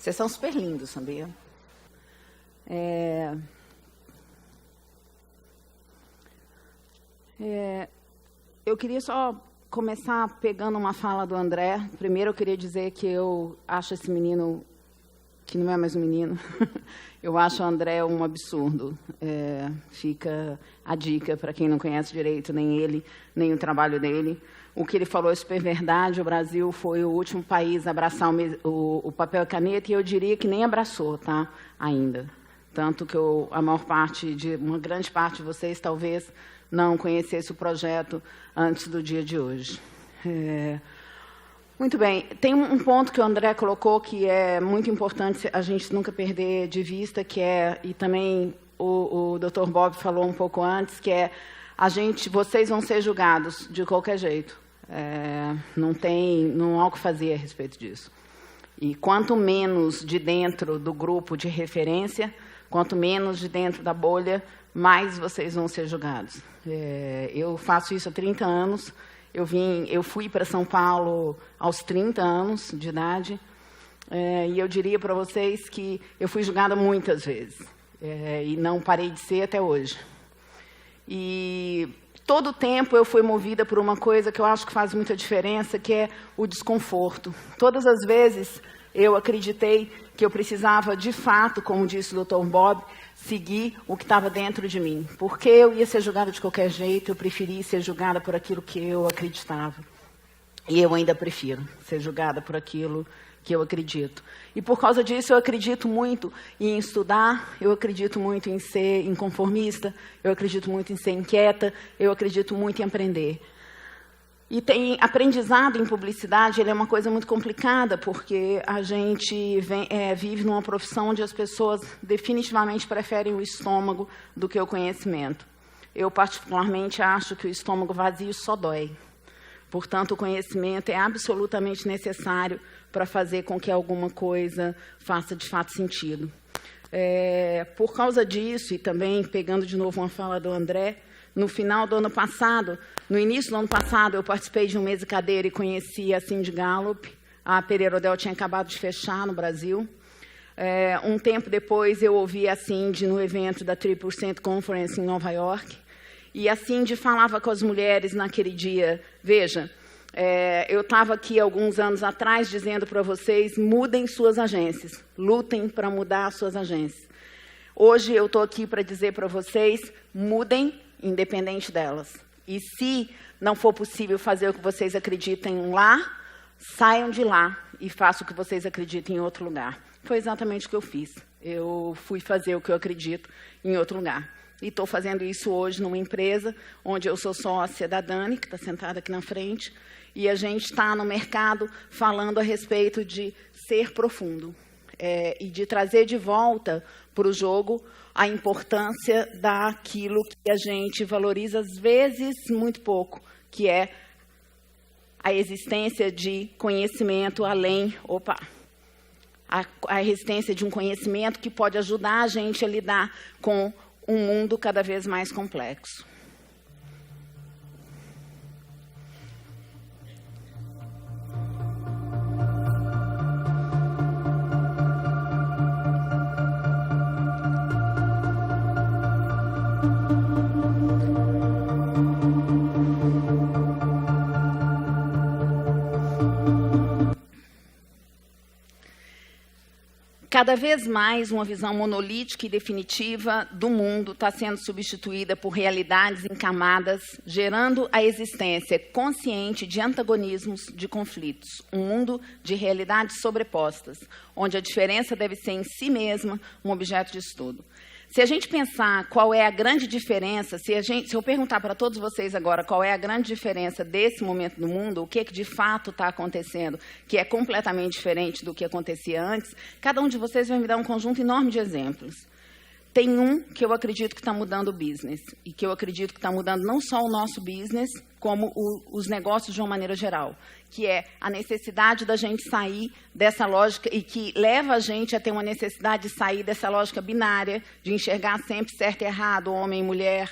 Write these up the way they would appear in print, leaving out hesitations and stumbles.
Vocês são super lindos, sabia? Eu queria só começar pegando uma fala do André. Primeiro, eu queria dizer que eu acho esse menino, que não é mais um menino, eu acho o André um absurdo. Fica a dica para quem não conhece direito, nem ele, nem o trabalho dele. O que ele falou é super verdade. O Brasil foi o último país a abraçar o papel e caneta, e eu diria que nem abraçou, tá? Ainda. Tanto que uma grande parte de vocês talvez não conhecesse o projeto antes do dia de hoje. Muito bem. Tem um ponto que o André colocou que é muito importante a gente nunca perder de vista, que e também o Dr. Bob falou um pouco antes, que vocês vão ser julgados de qualquer jeito. Não há o que fazer a respeito disso. E quanto menos de dentro do grupo de referência, quanto menos de dentro da bolha, mais vocês vão ser julgados. Eu faço isso há 30 anos. Eu fui para São Paulo aos 30 anos de idade, e eu diria para vocês que eu fui julgada muitas vezes, e não parei de ser até hoje. E todo o tempo eu fui movida por uma coisa que eu acho que faz muita diferença, que é o desconforto. Todas as vezes eu acreditei que eu precisava, de fato, como disse o Dr. Bob, seguir o que estava dentro de mim. Porque eu ia ser julgada de qualquer jeito, eu preferi ser julgada por aquilo que eu acreditava. E eu ainda prefiro ser julgada por aquilo que eu acredito. E por causa disso eu acredito muito em estudar, eu acredito muito em ser inconformista, eu acredito muito em ser inquieta, eu acredito muito em aprender. E tem aprendizado em publicidade, ele é uma coisa muito complicada, porque a gente vive numa profissão onde as pessoas definitivamente preferem o estômago do que o conhecimento. Eu, particularmente, acho que o estômago vazio só dói. Portanto, o conhecimento é absolutamente necessário para fazer com que alguma coisa faça, de fato, sentido. Por causa disso, e também pegando de novo uma fala do André, no final do ano passado, no início do ano passado, eu participei de um mesa cadeira e conheci a Cindy Gallop. A Pereira Odell tinha acabado de fechar no Brasil. Um tempo depois, eu ouvi a Cindy no evento da 3% Conference em Nova York. E a Cindy falava com as mulheres naquele dia, veja, eu estava aqui alguns anos atrás dizendo para vocês, mudem suas agências, lutem para mudar as suas agências. Hoje eu estou aqui para dizer para vocês, mudem independente delas. E se não for possível fazer o que vocês acreditem lá, saiam de lá e façam o que vocês acreditem em outro lugar. Foi exatamente o que eu fiz. Eu fui fazer o que eu acredito em outro lugar. E estou fazendo isso hoje numa empresa onde eu sou sócia da Dani, que está sentada aqui na frente, e a gente está no mercado falando a respeito de ser profundo e de trazer de volta para o jogo a importância daquilo que a gente valoriza, às vezes, muito pouco, que é a existência de conhecimento além... A existência de um conhecimento que pode ajudar a gente a lidar com um mundo cada vez mais complexo. Cada vez mais, uma visão monolítica e definitiva do mundo está sendo substituída por realidades em camadas, gerando a existência consciente de antagonismos, de conflitos. Um mundo de realidades sobrepostas, onde a diferença deve ser em si mesma um objeto de estudo. Se a gente pensar qual é a grande diferença, se eu perguntar para todos vocês agora qual é a grande diferença desse momento do mundo, o que de fato está acontecendo, que é completamente diferente do que acontecia antes, cada um de vocês vai me dar um conjunto enorme de exemplos. Tem um que eu acredito que está mudando o business, e que eu acredito que está mudando não só o nosso business, como os negócios de uma maneira geral, que é a necessidade da gente sair dessa lógica, e que leva a gente a ter uma necessidade de sair dessa lógica binária, de enxergar sempre certo e errado, homem e mulher,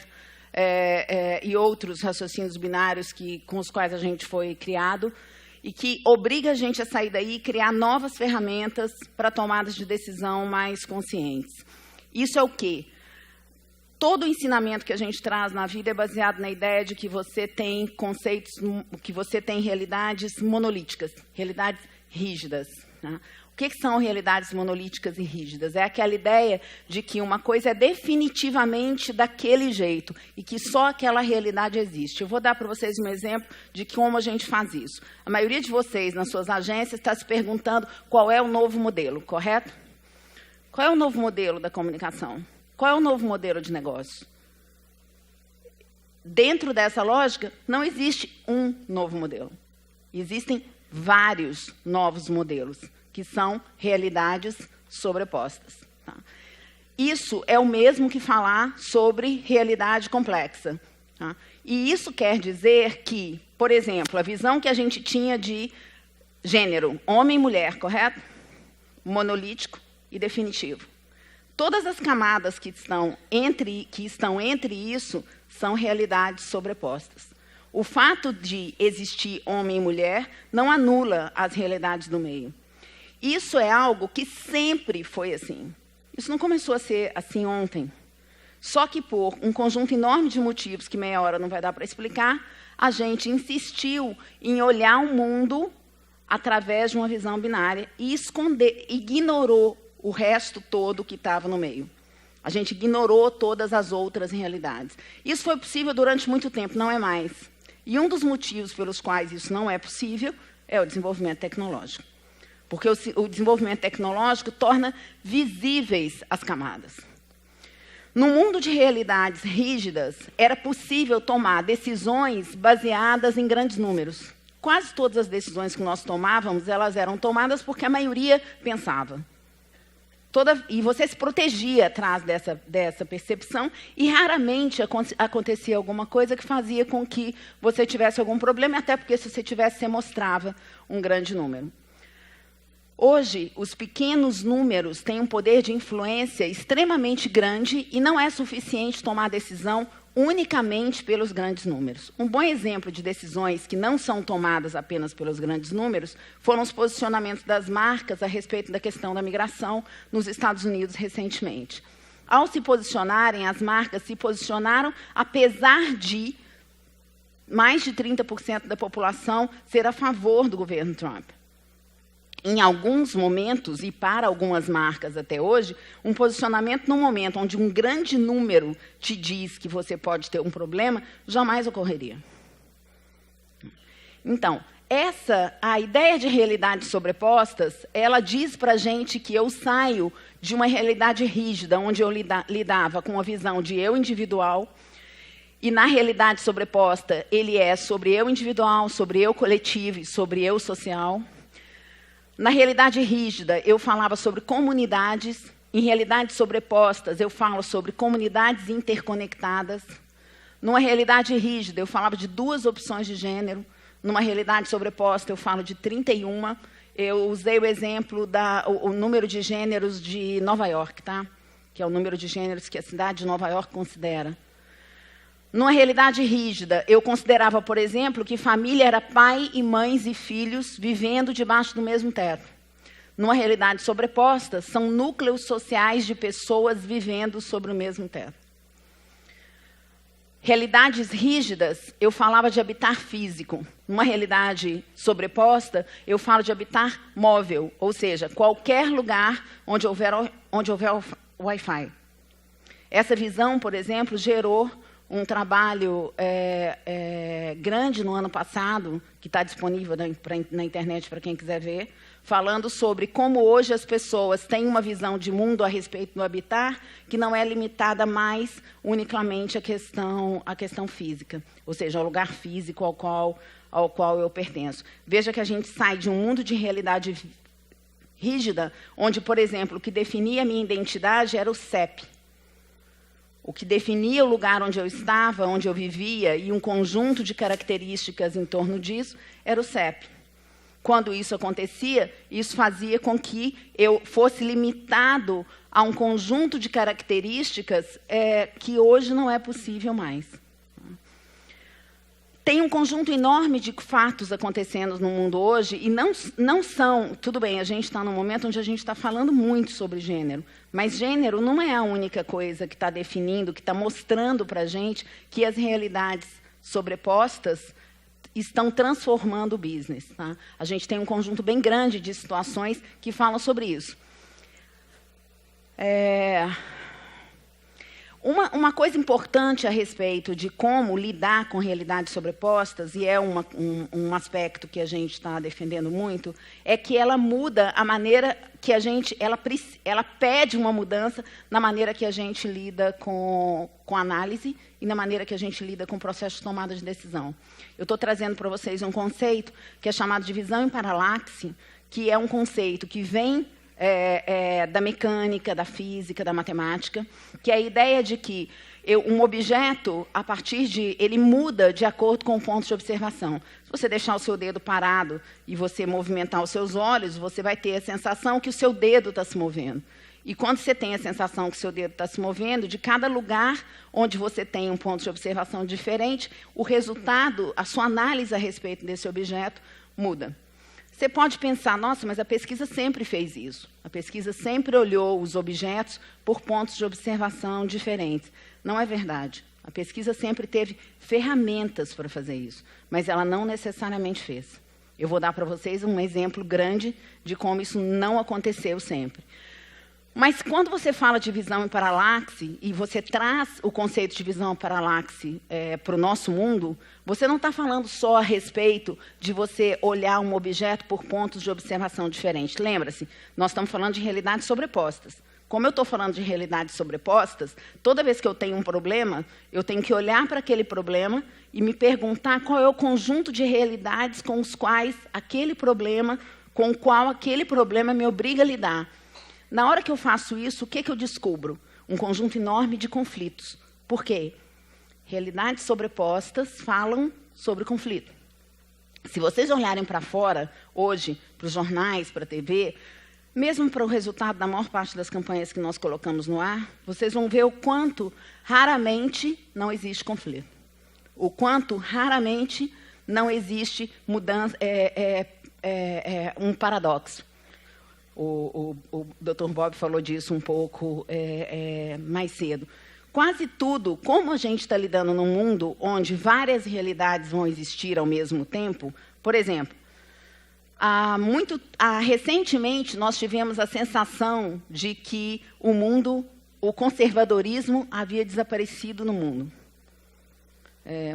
e outros raciocínios binários com os quais a gente foi criado, e que obriga a gente a sair daí e criar novas ferramentas para tomadas de decisão mais conscientes. Isso é o quê? Todo o ensinamento que a gente traz na vida é baseado na ideia de que você tem conceitos, que você tem realidades monolíticas, realidades rígidas. Tá? O que são realidades monolíticas e rígidas? É aquela ideia de que uma coisa é definitivamente daquele jeito e que só aquela realidade existe. Eu vou dar para vocês um exemplo de como a gente faz isso. A maioria de vocês, nas suas agências, está se perguntando qual é o novo modelo, correto? Qual é o novo modelo da comunicação? Qual é o novo modelo de negócio? Dentro dessa lógica, não existe um novo modelo. Existem vários novos modelos, que são realidades sobrepostas. Tá? Isso é o mesmo que falar sobre realidade complexa. Tá? E isso quer dizer que, por exemplo, a visão que a gente tinha de gênero, homem e mulher, correto? Monolítico e definitivo. Todas as camadas que estão entre isso são realidades sobrepostas. O fato de existir homem e mulher não anula as realidades do meio. Isso é algo que sempre foi assim. Isso não começou a ser assim ontem. Só que por um conjunto enorme de motivos, que meia hora não vai dar para explicar, a gente insistiu em olhar o mundo através de uma visão binária e ignorou o resto todo que estava no meio. A gente ignorou todas as outras realidades. Isso foi possível durante muito tempo, não é mais. E um dos motivos pelos quais isso não é possível é o desenvolvimento tecnológico. Porque o desenvolvimento tecnológico torna visíveis as camadas. No mundo de realidades rígidas, era possível tomar decisões baseadas em grandes números. Quase todas as decisões que nós tomávamos, elas eram tomadas porque a maioria pensava. E você se protegia atrás dessa percepção e raramente acontecia alguma coisa que fazia com que você tivesse algum problema, até porque se você tivesse, você mostrava um grande número. Hoje, os pequenos números têm um poder de influência extremamente grande e não é suficiente tomar decisão unicamente pelos grandes números. Um bom exemplo de decisões que não são tomadas apenas pelos grandes números foram os posicionamentos das marcas a respeito da questão da migração nos Estados Unidos recentemente. Ao se posicionarem, as marcas se posicionaram apesar de mais de 30% da população ser a favor do governo Trump. Em alguns momentos, e para algumas marcas até hoje, um posicionamento no momento onde um grande número te diz que você pode ter um problema, jamais ocorreria. Então, a ideia de realidades sobrepostas, ela diz para a gente que eu saio de uma realidade rígida, onde eu lidava com a visão de eu individual, e na realidade sobreposta, ele é sobre eu individual, sobre eu coletivo e sobre eu social. Na realidade rígida, eu falava sobre comunidades. Em realidades sobrepostas, eu falo sobre comunidades interconectadas. Numa realidade rígida, eu falava de 2 opções de gênero. Numa realidade sobreposta, eu falo de 31. Eu usei o exemplo o número de gêneros de Nova York, tá? Que é o número de gêneros que a cidade de Nova York considera. Numa realidade rígida, eu considerava, por exemplo, que família era pai e mães e filhos vivendo debaixo do mesmo teto. Numa realidade sobreposta, são núcleos sociais de pessoas vivendo sobre o mesmo teto. Realidades rígidas, eu falava de habitar físico. Numa realidade sobreposta, eu falo de habitar móvel, ou seja, qualquer lugar onde houver Wi-Fi. Essa visão, por exemplo, gerou um trabalho grande no ano passado, que está disponível na internet para quem quiser ver, falando sobre como hoje as pessoas têm uma visão de mundo a respeito do habitar que não é limitada mais unicamente à questão física, ou seja, ao lugar físico ao qual eu pertenço. Veja que a gente sai de um mundo de realidade rígida, onde, por exemplo, o que definia a minha identidade era o CEP. O que definia o lugar onde eu estava, onde eu vivia, e um conjunto de características em torno disso, era o CEP. Quando isso acontecia, isso fazia com que eu fosse limitado a um conjunto de características que hoje não é possível mais. Tem um conjunto enorme de fatos acontecendo no mundo hoje, e não são... Tudo bem, a gente está num momento onde a gente está falando muito sobre gênero, mas gênero não é a única coisa que está definindo, que está mostrando para a gente que as realidades sobrepostas estão transformando o business. Tá? A gente tem um conjunto bem grande de situações que falam sobre isso. Uma coisa importante a respeito de como lidar com realidades sobrepostas, e é um aspecto que a gente está defendendo muito, é que ela muda a maneira que a gente... Ela pede uma mudança na maneira que a gente lida com análise e na maneira que a gente lida com o processo de tomada de decisão. Eu estou trazendo para vocês um conceito que é chamado de visão em paralaxe, que é um conceito que vem... da mecânica, da física, da matemática, que é a ideia de que um objeto, a partir de... ele muda de acordo com o ponto de observação. Se você deixar o seu dedo parado e você movimentar os seus olhos, você vai ter a sensação que o seu dedo está se movendo. E quando você tem a sensação que o seu dedo está se movendo, de cada lugar onde você tem um ponto de observação diferente, o resultado, a sua análise a respeito desse objeto muda. Você pode pensar, nossa, mas a pesquisa sempre fez isso. A pesquisa sempre olhou os objetos por pontos de observação diferentes. Não é verdade. A pesquisa sempre teve ferramentas para fazer isso, mas ela não necessariamente fez. Eu vou dar para vocês um exemplo grande de como isso não aconteceu sempre. Mas quando você fala de visão em paralaxe e você traz o conceito de visão em paralaxe para o nosso mundo, você não está falando só a respeito de você olhar um objeto por pontos de observação diferentes. Lembra-se, nós estamos falando de realidades sobrepostas. Como eu estou falando de realidades sobrepostas, toda vez que eu tenho um problema, eu tenho que olhar para aquele problema e me perguntar qual é o conjunto de realidades com os quais com o qual aquele problema me obriga a lidar. Na hora que eu faço isso, o que eu descubro? Um conjunto enorme de conflitos. Por quê? Realidades sobrepostas falam sobre conflito. Se vocês olharem para fora, hoje, para os jornais, para a TV, mesmo para o resultado da maior parte das campanhas que nós colocamos no ar, vocês vão ver o quanto raramente não existe conflito. O quanto raramente não existe mudança, um paradoxo. O Dr. Bob falou disso um pouco mais cedo. Quase tudo, como a gente está lidando num mundo onde várias realidades vão existir ao mesmo tempo, por exemplo, recentemente nós tivemos a sensação de que o conservadorismo havia desaparecido no mundo.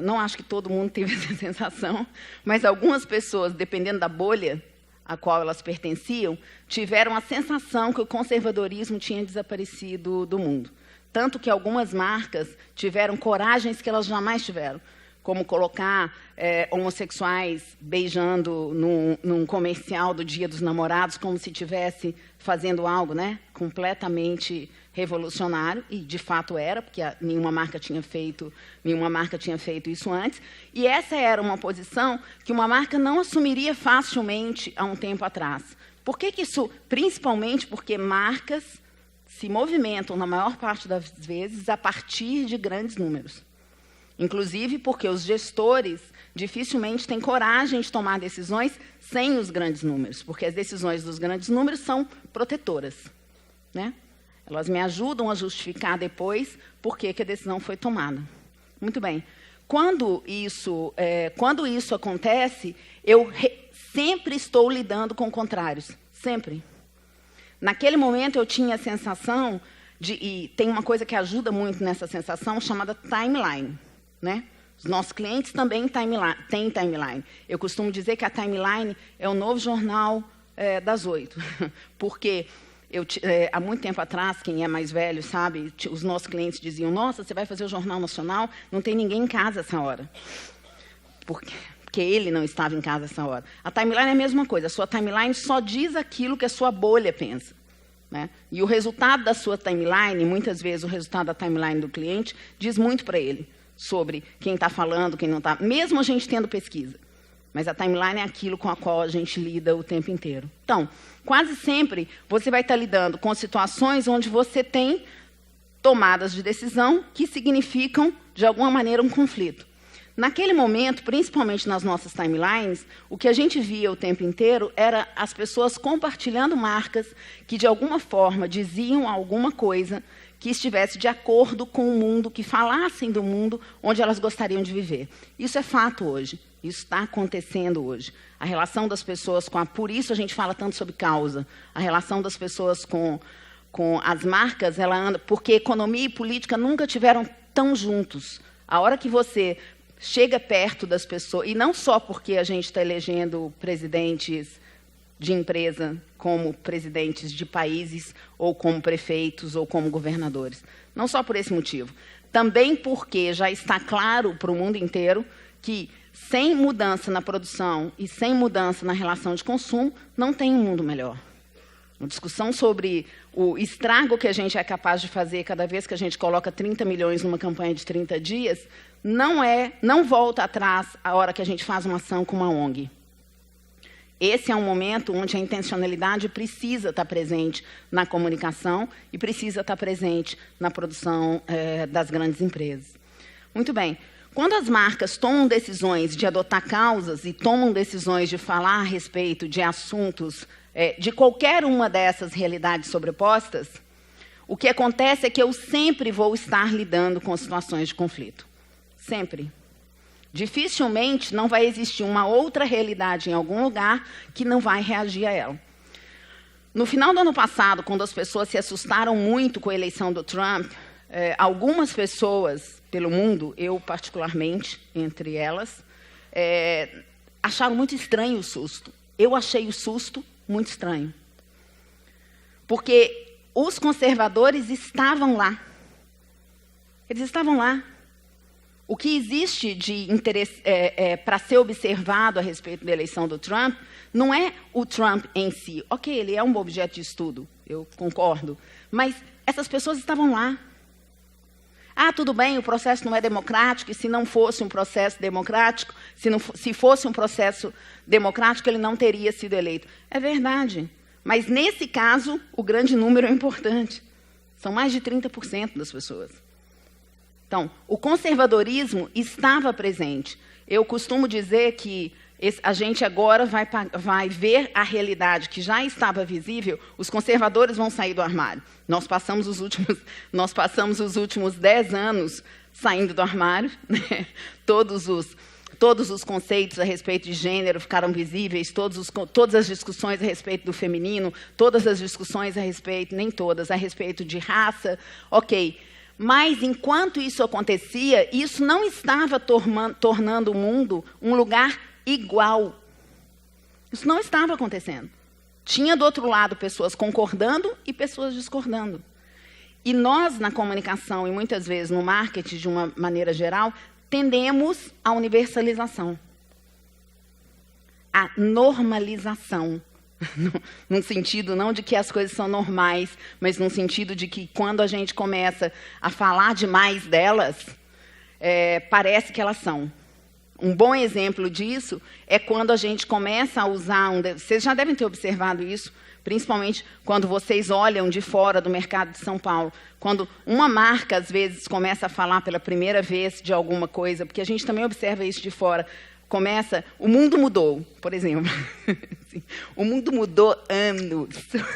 Não acho que todo mundo teve essa sensação, mas algumas pessoas, dependendo da bolha a qual elas pertenciam, tiveram a sensação que o conservadorismo tinha desaparecido do mundo. Tanto que algumas marcas tiveram coragens que elas jamais tiveram, como colocar homossexuais beijando num comercial do Dia dos Namorados, como se estivesse fazendo algo, né, completamente revolucionário, e de fato era, porque nenhuma marca tinha feito isso antes. E essa era uma posição que uma marca não assumiria facilmente há um tempo atrás. Por que isso? Principalmente porque marcas se movimentam, na maior parte das vezes, a partir de grandes números. Inclusive porque os gestores dificilmente têm coragem de tomar decisões sem os grandes números, porque as decisões dos grandes números são protetoras, né? Elas me ajudam a justificar depois por que a decisão foi tomada. Muito bem. Quando isso acontece, eu sempre estou lidando com contrários. Sempre. Naquele momento, eu tinha a sensação e tem uma coisa que ajuda muito nessa sensação, chamada timeline, né? Os nossos clientes também têm timeline. Eu costumo dizer que a timeline é o novo jornal das 8. Porque há muito tempo atrás, quem é mais velho sabe, os nossos clientes diziam, nossa, você vai fazer o Jornal Nacional, não tem ninguém em casa essa hora. Porque ele não estava em casa essa hora. A timeline é a mesma coisa. A sua timeline só diz aquilo que a sua bolha pensa, né? E o resultado da sua timeline, muitas vezes o resultado da timeline do cliente, diz muito para ele sobre quem está falando, quem não está, mesmo a gente tendo pesquisa. Mas a timeline é aquilo com a qual a gente lida o tempo inteiro. Então, quase sempre você vai estar lidando com situações onde você tem tomadas de decisão que significam, de alguma maneira, um conflito. Naquele momento, principalmente nas nossas timelines, o que a gente via o tempo inteiro era as pessoas compartilhando marcas que, de alguma forma, diziam alguma coisa que estivesse de acordo com o mundo, que falassem do mundo onde elas gostariam de viver. Isso é fato hoje. Isso está acontecendo hoje. A relação das pessoas com a... Por isso a gente fala tanto sobre causa. A relação das pessoas com as marcas, ela anda... Porque economia e política nunca tiveram tão juntos. A hora que você chega perto das pessoas... E não só porque a gente está elegendo presidentes de empresa como presidentes de países, ou como prefeitos, ou como governadores. Não só por esse motivo. Também porque já está claro para o mundo inteiro que, sem mudança na produção e sem mudança na relação de consumo, não tem um mundo melhor. Uma discussão sobre o estrago que a gente é capaz de fazer cada vez que a gente coloca 30 milhões numa campanha de 30 dias, não volta atrás a hora que a gente faz uma ação com uma ONG. Esse é um momento onde a intencionalidade precisa estar presente na comunicação e precisa estar presente na produção das grandes empresas. Muito bem. Quando as marcas tomam decisões de adotar causas e tomam decisões de falar a respeito de assuntos de qualquer uma dessas realidades sobrepostas, o que acontece é que eu sempre vou estar lidando com situações de conflito. Sempre. Dificilmente não vai existir uma outra realidade em algum lugar que não vai reagir a ela. No final do ano passado, quando as pessoas se assustaram muito com a eleição do Trump, algumas pessoas pelo mundo, eu particularmente, entre elas, acharam muito estranho o susto. Eu achei o susto muito estranho. Porque os conservadores estavam lá. Eles estavam lá. O que existe de interesse para ser observado a respeito da eleição do Trump não é o Trump em si. Ok, ele é um objeto de estudo, eu concordo. Mas essas pessoas estavam lá. Ah, tudo bem, o processo não é democrático, e se não fosse um processo democrático, se fosse um processo democrático, ele não teria sido eleito. É verdade. Mas, nesse caso, o grande número é importante. São mais de 30% das pessoas. Então, o conservadorismo estava presente. Eu costumo dizer que a gente agora vai ver a realidade que já estava visível, os conservadores vão sair do armário. Nós passamos os últimos 10 anos saindo do armário, né? Todos os conceitos a respeito de gênero ficaram visíveis, todas as discussões a respeito do feminino, todas as discussões a respeito, nem todas, a respeito de raça, ok. Mas, enquanto isso acontecia, isso não estava tornando o mundo um lugar igual. Isso não estava acontecendo. Tinha, do outro lado, pessoas concordando e pessoas discordando. E nós, na comunicação, e muitas vezes no marketing, de uma maneira geral, tendemos à universalização, à normalização. Num sentido não de que as coisas são normais, mas num sentido de que quando a gente começa a falar demais delas, parece que elas são. Um bom exemplo disso é quando a gente começa a usar... Vocês já devem ter observado isso, principalmente quando vocês olham de fora do mercado de São Paulo. Quando uma marca, às vezes, começa a falar pela primeira vez de alguma coisa, porque a gente também observa isso de fora, o mundo mudou, por exemplo. O mundo mudou anos,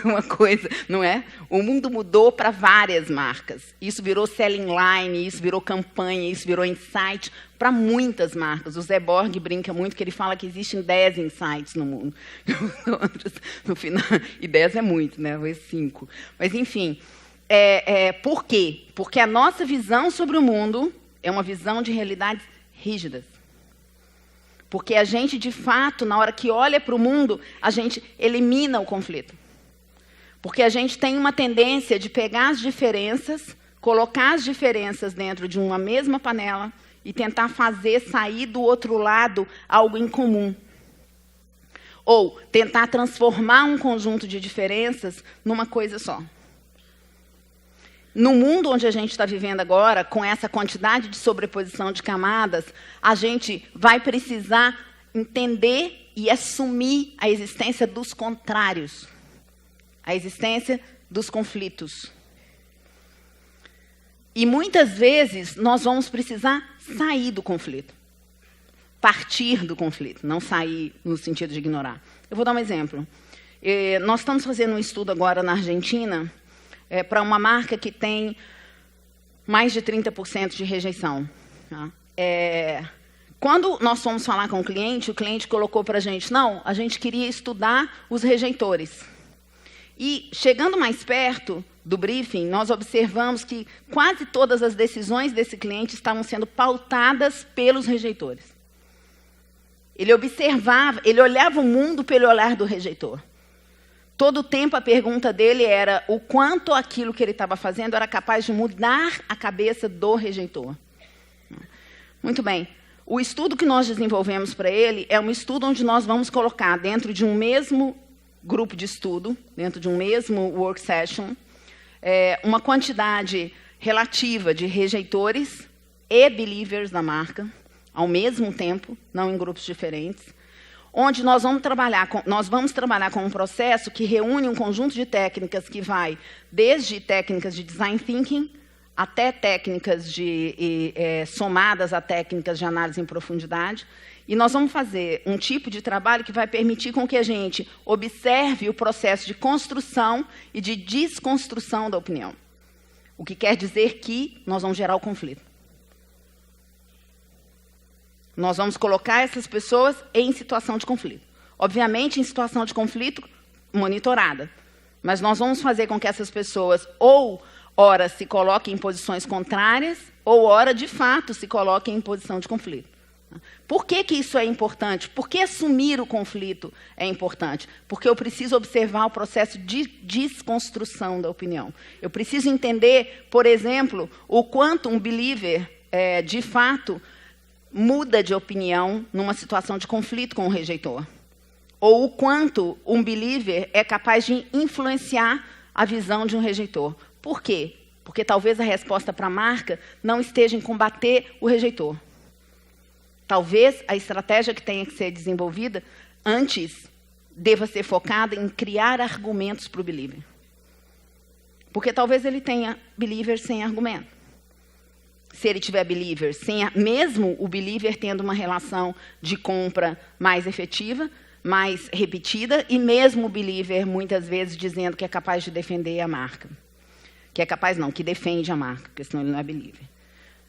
uma coisa, não é? O mundo mudou para várias marcas. Isso virou selling line, isso virou campanha, isso virou insight para muitas marcas. O Zé Borg brinca muito que ele fala que existem 10 insights no mundo. No final, e 10 é muito, né? 5. Mas, enfim, por quê? Porque a nossa visão sobre o mundo é uma visão de realidades rígidas. Porque a gente, de fato, na hora que olha para o mundo, a gente elimina o conflito. Porque a gente tem uma tendência de pegar as diferenças, colocar as diferenças dentro de uma mesma panela e tentar fazer sair do outro lado algo em comum. Ou tentar transformar um conjunto de diferenças numa coisa só. No mundo onde a gente está vivendo agora, com essa quantidade de sobreposição de camadas, a gente vai precisar entender e assumir a existência dos contrários, a existência dos conflitos. E muitas vezes nós vamos precisar sair do conflito. partir do conflito, não sair no sentido de ignorar. Eu vou dar um exemplo. Nós estamos fazendo um estudo agora na Argentina para uma marca que tem mais de 30% de rejeição. Tá? Quando nós fomos falar com o cliente colocou para a gente, não, a gente queria estudar os rejeitores. E, chegando mais perto do briefing, nós observamos que quase todas as decisões desse cliente estavam sendo pautadas pelos rejeitores. Ele observava, ele olhava o mundo pelo olhar do rejeitor. Todo o tempo a pergunta dele era o quanto aquilo que ele estava fazendo era capaz de mudar a cabeça do rejeitor. Muito bem. O estudo que nós desenvolvemos para ele é um estudo onde nós vamos colocar dentro de um mesmo grupo de estudo, dentro de um mesmo work session, uma quantidade relativa de rejeitores e believers da marca, ao mesmo tempo, não em grupos diferentes, onde nós vamos trabalhar com um processo que reúne um conjunto de técnicas que vai desde técnicas de design thinking até técnicas somadas a técnicas de análise em profundidade. E nós vamos fazer um tipo de trabalho que vai permitir com que a gente observe o processo de construção e de desconstrução da opinião. O que quer dizer que nós vamos gerar o conflito. Nós vamos colocar essas pessoas em situação de conflito. Obviamente, em situação de conflito monitorada. Mas nós vamos fazer com que essas pessoas, ou ora se coloquem em posições contrárias, ou ora, de fato, se coloquem em posição de conflito. Por que isso é importante? Por que assumir o conflito é importante? Porque eu preciso observar o processo de desconstrução da opinião. Eu preciso entender, por exemplo, o quanto um believer, de fato, muda de opinião numa situação de conflito com o rejeitor. Ou o quanto um believer é capaz de influenciar a visão de um rejeitor. Por quê? Porque talvez a resposta para a marca não esteja em combater o rejeitor. Talvez a estratégia que tenha que ser desenvolvida antes deva ser focada em criar argumentos para o believer. Porque talvez ele tenha believer sem argumento. Se ele tiver believer, mesmo o believer tendo uma relação de compra mais efetiva, mais repetida, e mesmo o believer muitas vezes dizendo que é capaz de defender a marca. Que é capaz não, que defende a marca, porque senão ele não é believer.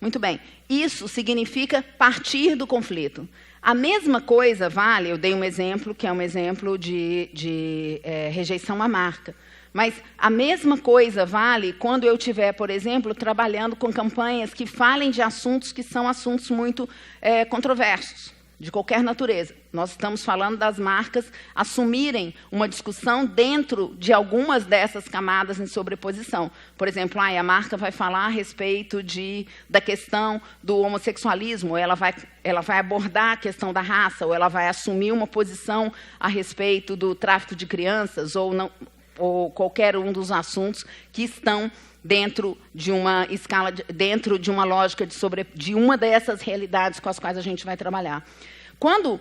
Muito bem. Isso significa partir do conflito. A mesma coisa vale, eu dei um exemplo, que é um exemplo de rejeição à marca. Mas a mesma coisa vale quando eu estiver, por exemplo, trabalhando com campanhas que falem de assuntos que são assuntos muito controversos, de qualquer natureza. Nós estamos falando das marcas assumirem uma discussão dentro de algumas dessas camadas em sobreposição. Por exemplo, a marca vai falar a respeito da questão do homossexualismo, ou ela vai abordar a questão da raça, ou ela vai assumir uma posição a respeito do tráfico de crianças, ou qualquer um dos assuntos que estão dentro de uma escala, dentro de uma lógica de uma dessas realidades com as quais a gente vai trabalhar. Quando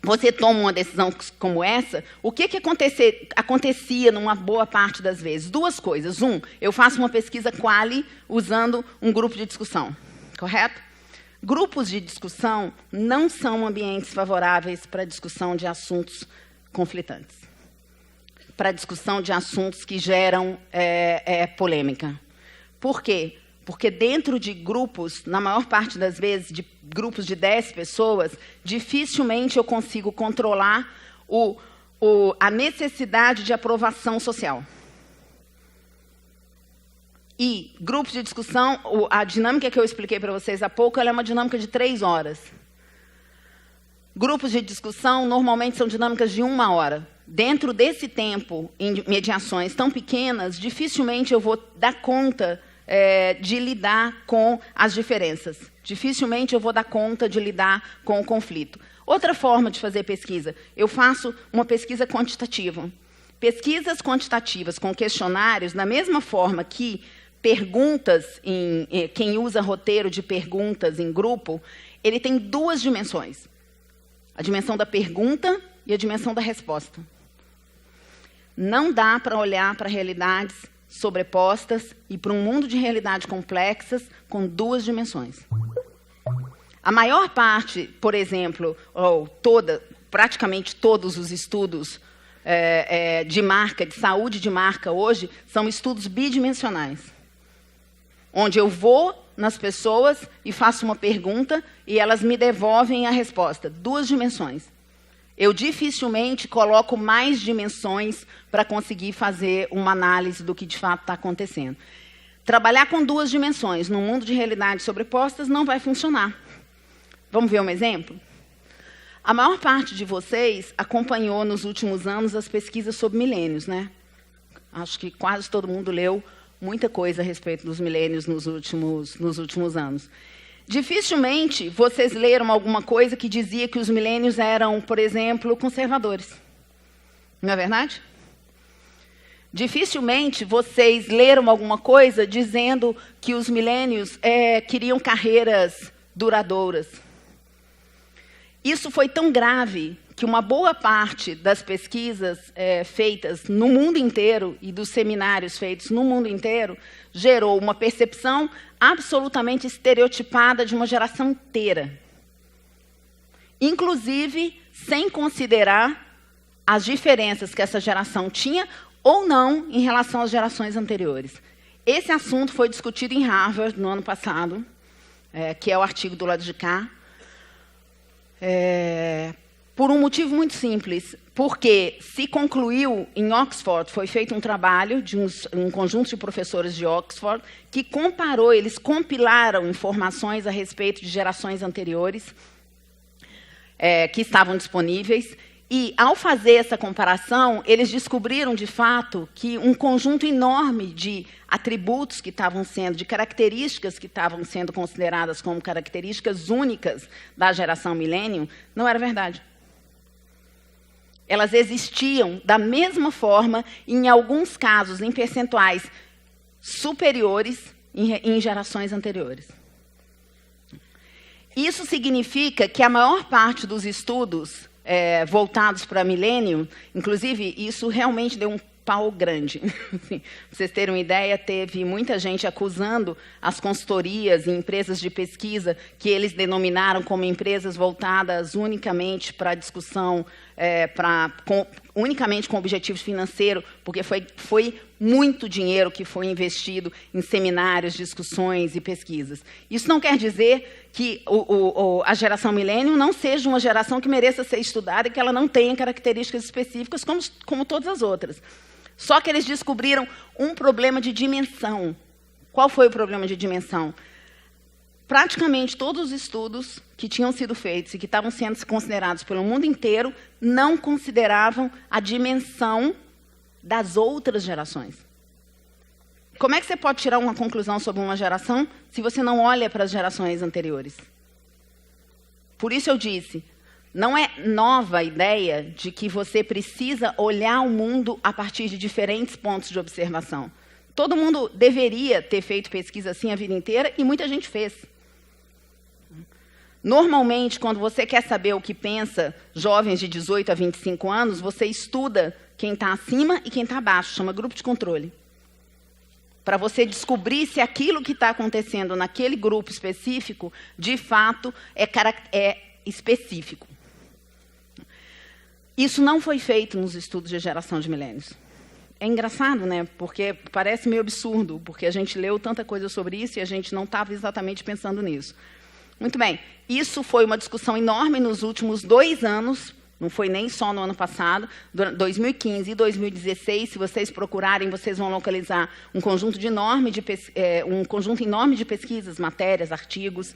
você toma uma decisão como essa, o que acontecia numa boa parte das vezes? Duas coisas. Eu faço uma pesquisa quali usando um grupo de discussão, correto? Grupos de discussão não são ambientes favoráveis para a discussão de assuntos conflitantes, para a discussão de assuntos que geram polêmica. Por quê? Porque dentro de grupos, na maior parte das vezes, de grupos de 10 pessoas, dificilmente eu consigo controlar a necessidade de aprovação social. E grupos de discussão, a dinâmica que eu expliquei para vocês há pouco, ela é uma dinâmica de 3 horas. Grupos de discussão, normalmente, são dinâmicas de 1 hora. Dentro desse tempo, em mediações tão pequenas, dificilmente eu vou dar conta de lidar com as diferenças. Dificilmente eu vou dar conta de lidar com o conflito. Outra forma de fazer pesquisa, eu faço uma pesquisa quantitativa. Pesquisas quantitativas com questionários, da mesma forma que perguntas, quem usa roteiro de perguntas em grupo, ele tem 2 dimensões. A dimensão da pergunta e a dimensão da resposta. Não dá para olhar para realidades sobrepostas e para um mundo de realidades complexas com 2 dimensões. A maior parte, por exemplo, praticamente todos os estudos de marca, de saúde de marca hoje, são estudos bidimensionais, onde eu vou nas pessoas e faço uma pergunta e elas me devolvem a resposta. 2 dimensões. Eu dificilmente coloco mais dimensões para conseguir fazer uma análise do que de fato está acontecendo. Trabalhar com 2 dimensões num mundo de realidades sobrepostas não vai funcionar. Vamos ver um exemplo? A maior parte de vocês acompanhou nos últimos anos as pesquisas sobre milênios, né? Acho que quase todo mundo leu muita coisa a respeito dos milênios nos últimos anos. Dificilmente vocês leram alguma coisa que dizia que os milênios eram, por exemplo, conservadores. Não é verdade? Dificilmente vocês leram alguma coisa dizendo que os milênios queriam carreiras duradouras. Isso foi tão grave que uma boa parte das pesquisas feitas no mundo inteiro e dos seminários feitos no mundo inteiro gerou uma percepção absolutamente estereotipada de uma geração inteira. Inclusive, sem considerar as diferenças que essa geração tinha ou não em relação às gerações anteriores. Esse assunto foi discutido em Harvard no ano passado, que é o artigo do lado de cá, por um motivo muito simples, porque se concluiu em Oxford, foi feito um trabalho de um conjunto de professores de Oxford, que comparou, eles compilaram informações a respeito de gerações anteriores, que estavam disponíveis, e, ao fazer essa comparação, eles descobriram, de fato, que um conjunto enorme de atributos que estavam sendo, de características que estavam sendo consideradas como características únicas da geração milênio, não era verdade. Elas existiam da mesma forma, em alguns casos, em percentuais superiores em gerações anteriores. Isso significa que a maior parte dos estudos voltados para milênio, inclusive, isso realmente deu um pau grande. Para vocês terem uma ideia, teve muita gente acusando as consultorias e empresas de pesquisa que eles denominaram como empresas voltadas unicamente para a discussão, unicamente com objetivo financeiro, porque foi muito dinheiro que foi investido em seminários, discussões e pesquisas. Isso não quer dizer que a geração milênio não seja uma geração que mereça ser estudada e que ela não tenha características específicas como todas as outras. Só que eles descobriram um problema de dimensão. Qual foi o problema de dimensão? Praticamente todos os estudos que tinham sido feitos e que estavam sendo considerados pelo mundo inteiro não consideravam a dimensão das outras gerações. Como é que você pode tirar uma conclusão sobre uma geração se você não olha para as gerações anteriores? Por isso eu disse, não é nova a ideia de que você precisa olhar o mundo a partir de diferentes pontos de observação. Todo mundo deveria ter feito pesquisa assim a vida inteira e muita gente fez. Normalmente, quando você quer saber o que pensa jovens de 18 a 25 anos, você estuda quem está acima e quem está abaixo, chama grupo de controle. Para você descobrir se aquilo que está acontecendo naquele grupo específico, de fato, é específico. Isso não foi feito nos estudos de geração de milênios. É engraçado, né? Porque parece meio absurdo, porque a gente leu tanta coisa sobre isso e a gente não estava exatamente pensando nisso. Muito bem, isso foi uma discussão enorme nos últimos 2 anos, não foi nem só no ano passado, 2015 e 2016, se vocês procurarem, vocês vão localizar um conjunto enorme de pesquisas, matérias, artigos,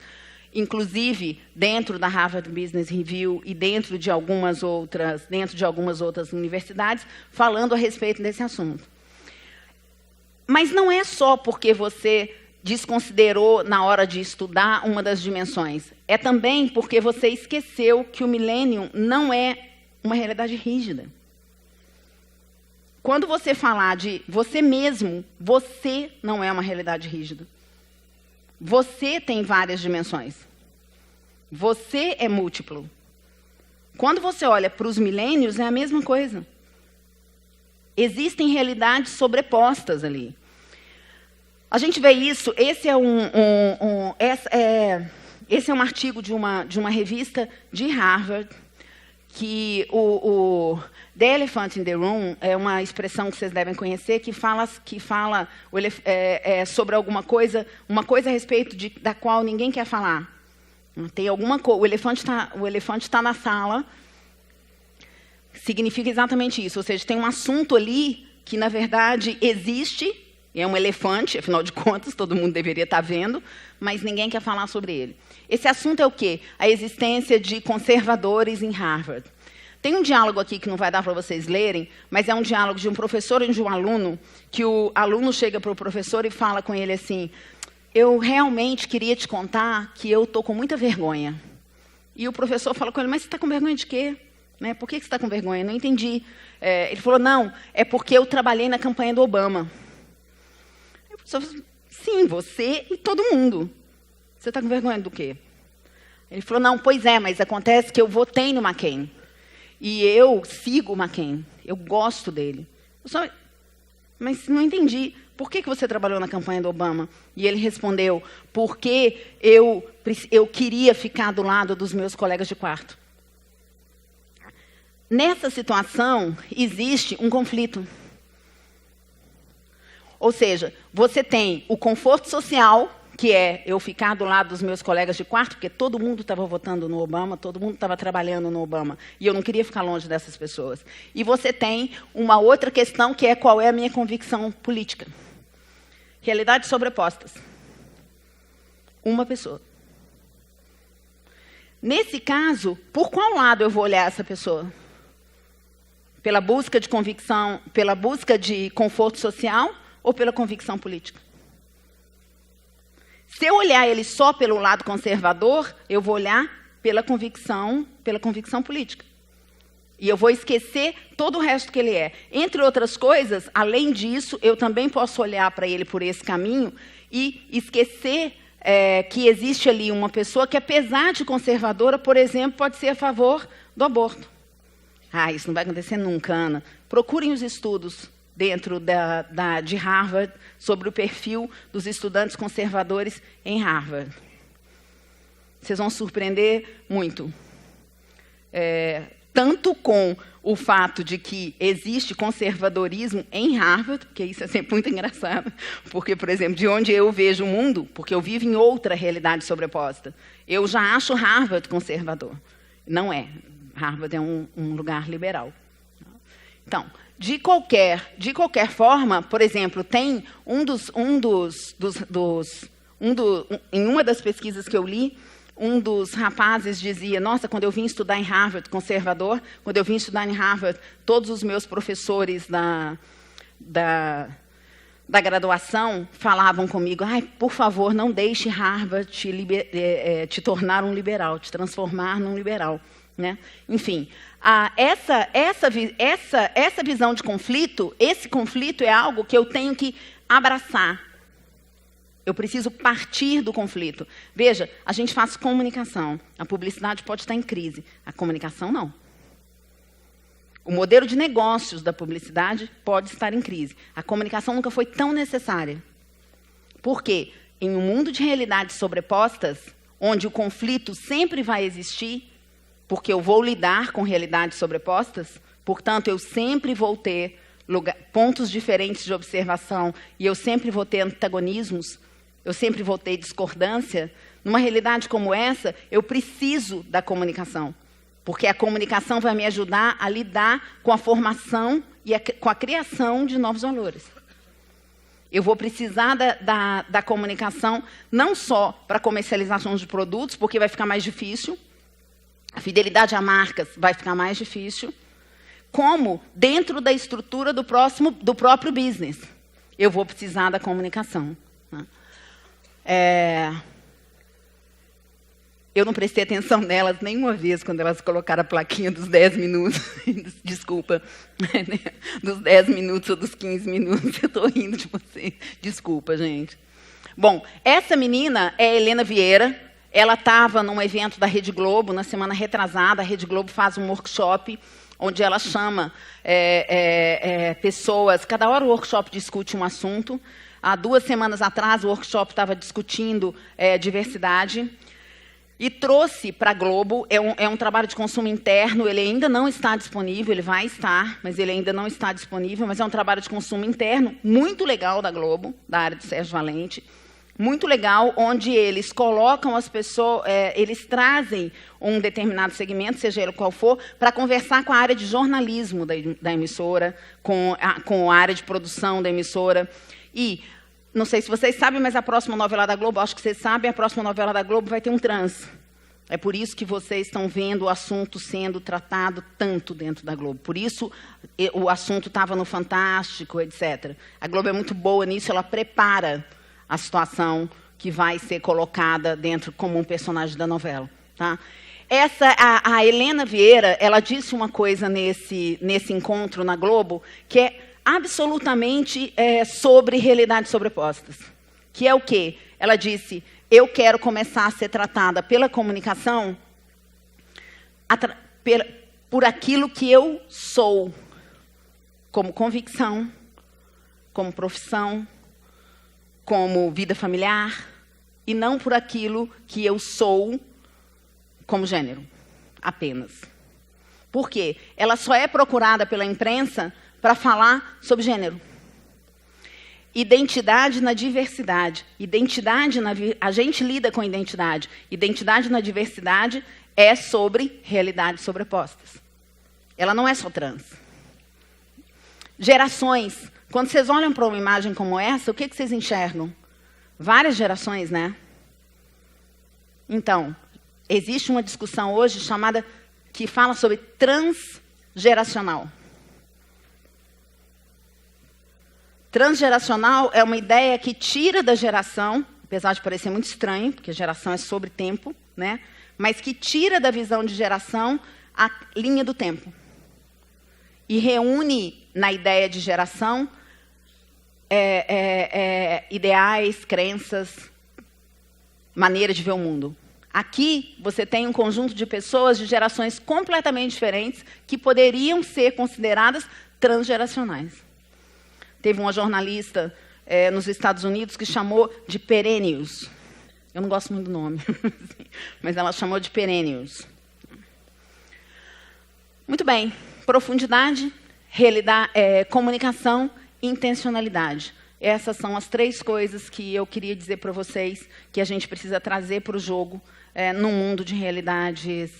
inclusive dentro da Harvard Business Review e dentro de algumas outras universidades, falando a respeito desse assunto. Mas não é só porque você desconsiderou na hora de estudar uma das dimensões. É também porque você esqueceu que o milênio não é uma realidade rígida. Quando você falar de você mesmo, você não é uma realidade rígida. Você tem várias dimensões. Você é múltiplo. Quando você olha para os milênios, é a mesma coisa. Existem realidades sobrepostas ali. A gente vê isso, esse é esse é um artigo de uma revista de Harvard, que o The Elephant in the Room é uma expressão que vocês devem conhecer, que fala sobre alguma coisa, uma coisa a respeito da qual ninguém quer falar. Tem alguma coisa, o elefante está na sala, significa exatamente isso, ou seja, tem um assunto ali que, na verdade, existe, é um elefante, afinal de contas, todo mundo deveria estar vendo, mas ninguém quer falar sobre ele. Esse assunto é o quê? A existência de conservadores em Harvard. Tem um diálogo aqui que não vai dar para vocês lerem, mas é um diálogo de um professor e de um aluno, que o aluno chega para o professor e fala com ele assim: eu realmente queria te contar que eu estou com muita vergonha. E o professor fala com ele: mas você está com vergonha de quê? Né? Por que você está com vergonha? Não entendi. Ele falou: não, é porque eu trabalhei na campanha do Obama. E o professor falou: sim, você e todo mundo. Você está com vergonha do quê? Ele falou: não, pois é, mas acontece que eu votei no McCain. E eu sigo o McCain. Eu gosto dele. Mas não entendi. Por que você trabalhou na campanha do Obama? E ele respondeu: porque eu queria ficar do lado dos meus colegas de quarto. Nessa situação, existe um conflito. Ou seja, você tem o conforto social, que é eu ficar do lado dos meus colegas de quarto, porque todo mundo estava votando no Obama, todo mundo estava trabalhando no Obama, e eu não queria ficar longe dessas pessoas. E você tem uma outra questão, que é qual é a minha convicção política. Realidades sobrepostas. Uma pessoa. Nesse caso, por qual lado eu vou olhar essa pessoa? Pela busca de convicção, pela busca de conforto social ou pela convicção política? Se eu olhar ele só pelo lado conservador, eu vou olhar pela convicção política. E eu vou esquecer todo o resto que ele é. Entre outras coisas, além disso, eu também posso olhar para ele por esse caminho e esquecer que existe ali uma pessoa que, apesar de conservadora, por exemplo, pode ser a favor do aborto. Isso não vai acontecer nunca, Ana. Procurem os estudos dentro de Harvard sobre o perfil dos estudantes conservadores em Harvard. Vocês vão surpreender muito. Tanto com o fato de que existe conservadorismo em Harvard, porque isso é sempre muito engraçado, porque, por exemplo, de onde eu vejo o mundo, porque eu vivo em outra realidade sobreposta, eu já acho Harvard conservador. Não é. Harvard é um lugar liberal. Então, de qualquer forma, por exemplo, tem em uma das pesquisas que eu li, um dos rapazes dizia: nossa, quando eu vim estudar em Harvard, conservador, quando eu vim estudar em Harvard, todos os meus professores da graduação falavam comigo: por favor, não deixe Harvard te tornar um liberal, te transformar num liberal. Né? Enfim, essa visão de conflito, esse conflito é algo que eu tenho que abraçar. Eu preciso partir do conflito. Veja, a gente faz comunicação. A publicidade pode estar em crise. A comunicação, não. O modelo de negócios da publicidade pode estar em crise. A comunicação nunca foi tão necessária. Por quê? Em um mundo de realidades sobrepostas, onde o conflito sempre vai existir, porque eu vou lidar com realidades sobrepostas, portanto, eu sempre vou ter pontos diferentes de observação e eu sempre vou ter antagonismos, eu sempre vou ter discordância. Numa realidade como essa, eu preciso da comunicação, porque a comunicação vai me ajudar a lidar com a formação e com a criação de novos valores. Eu vou precisar da comunicação não só para comercialização de produtos, porque vai ficar mais difícil, a fidelidade a marcas vai ficar mais difícil, como dentro da estrutura do próprio business. Eu vou precisar da comunicação. Né? Eu não prestei atenção nelas nenhuma vez quando elas colocaram a plaquinha dos 10 minutos. Desculpa. Dos 10 minutos ou dos 15 minutos. Eu estou rindo de você. Desculpa, gente. Bom, essa menina é a Helena Vieira. Ela estava num evento da Rede Globo, na semana retrasada. A Rede Globo faz um workshop onde ela chama pessoas. Cada hora o workshop discute um assunto. Há 2 semanas atrás, o workshop estava discutindo diversidade. e trouxe para a Globo, é um trabalho de consumo interno, ele ainda não está disponível, ele vai estar, mas ele ainda não está disponível, mas é um trabalho de consumo interno muito legal da Globo, da área de Sérgio Valente, muito legal, onde eles colocam as pessoas, eles trazem um determinado segmento, seja ele qual for, para conversar com a área de jornalismo da emissora, com a área de produção da emissora. E, não sei se vocês sabem, mas a próxima novela da Globo, acho que vocês sabem, a próxima novela da Globo vai ter um trans. É por isso que vocês estão vendo o assunto sendo tratado tanto dentro da Globo. Por isso o assunto estava no Fantástico, etc. A Globo é muito boa nisso, ela prepara a situação que vai ser colocada dentro como um personagem da novela. Tá? A Helena Vieira, ela disse uma coisa nesse encontro na Globo, que é absolutamente sobre realidades sobrepostas. Que é o quê? Ela disse, eu quero começar a ser tratada pela comunicação por aquilo que eu sou, como convicção, como profissão, como vida familiar, e não por aquilo que eu sou como gênero, apenas. Por quê? Ela só é procurada pela imprensa para falar sobre gênero. Identidade na diversidade. A gente lida com identidade. Identidade na diversidade é sobre realidades sobrepostas. Ela não é só trans. Gerações. Quando vocês olham para uma imagem como essa, o que vocês enxergam? Várias gerações, né? Então, existe uma discussão hoje que fala sobre transgeracional. Transgeracional é uma ideia que tira da geração, apesar de parecer muito estranho, porque geração é sobre tempo, né? Mas que tira da visão de geração a linha do tempo. E reúne na ideia de geração ideais, crenças, maneira de ver o mundo. Aqui você tem um conjunto de pessoas de gerações completamente diferentes que poderiam ser consideradas transgeracionais. Teve uma jornalista nos Estados Unidos que chamou de perennials. Eu não gosto muito do nome, mas ela chamou de perennials. Muito bem. Profundidade, realidade, comunicação e intencionalidade. Essas são as 3 coisas que eu queria dizer para vocês que a gente precisa trazer para o jogo num mundo de realidades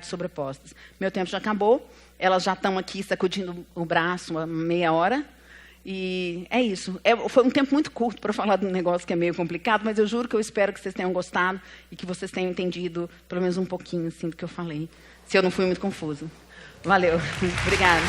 sobrepostas. Meu tempo já acabou. Elas já estão aqui sacudindo o braço há meia hora. E é isso. Foi um tempo muito curto para falar de um negócio que é meio complicado, mas eu juro que eu espero que vocês tenham gostado e que vocês tenham entendido pelo menos um pouquinho assim, do que eu falei. Se eu não fui muito confusa. Valeu. Obrigada.